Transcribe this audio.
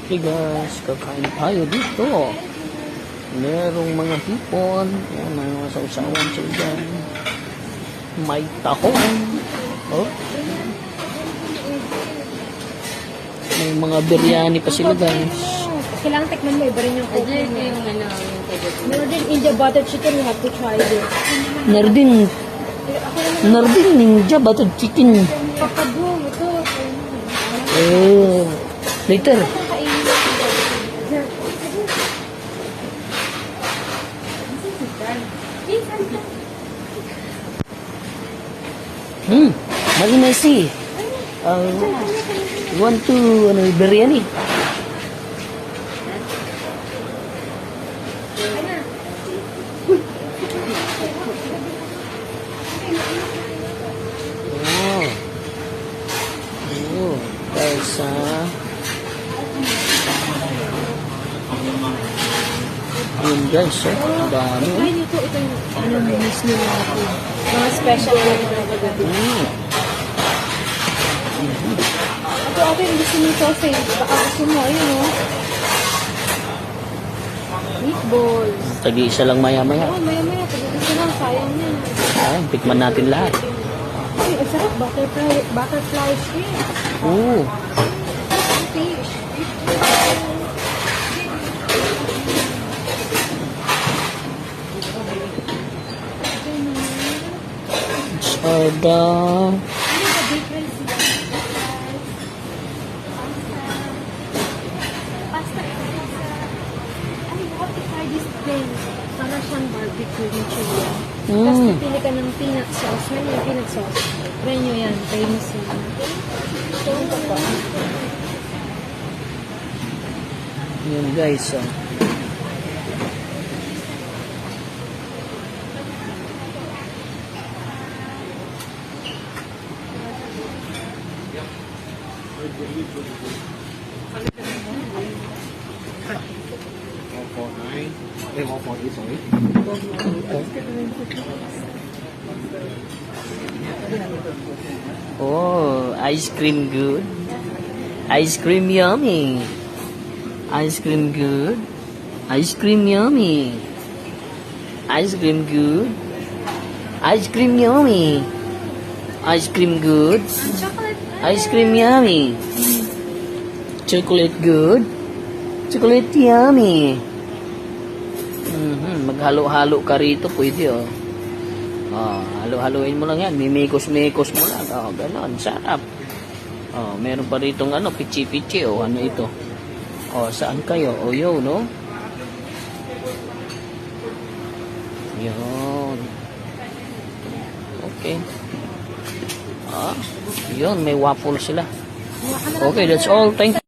Okay guys, kakain tayo dito. Merong mga hipon. Yan, may mga sausawan sila dyan. May tahong. Oh. May mga biryani pa sila guys. Kailangan tikman mo, iba rin yung cookie niya. Meron din India butter chicken, you have to try this. Nardin ninja butter chicken. Papado, ito. Oh. Later. Very messy. You want to biryani? Oh, guys, yun guys, ang dami. Ay, ito yung miss nila ako. Mga special na mga kagabi. Ito yung gusto nito sausage. Baka gusto mo, ayun o. Meatballs. Tagi-isa lang maya-maya. Oo, maya-maya. Pag-gusto na, sayang yan. Ay, tikman natin lahat. Ay, ang sarap. Butterfly shrimp. Oo. Fish. Soda. Pasta. Ay, you have to try this thing. Para siyang barbecue ni Chile. Tapos pipili ka ng peanut sauce. May yung peanut sauce. Try nyo yan. Famous yan. Yun guys, Oh, ice cream good. Ice cream yummy. Ice cream good. Ice cream yummy. Ice cream good. Ice cream yummy. Ice cream good. Ice cream yummy. Chocolate good. Chocolate yummy. Maghalo-halo ka rito, pwede oh. Oh, halo-haloin mo lang yan. Mimikos-mikos mo lang. Oh, ganon. Sarap. Oh, meron pa rito pichi-pichi. Oh, ano ito? Oh, saan kayo? Oh, yun, no? Yun. Okay. Ah, yun. May waffle sila. Okay, that's all. Thank you.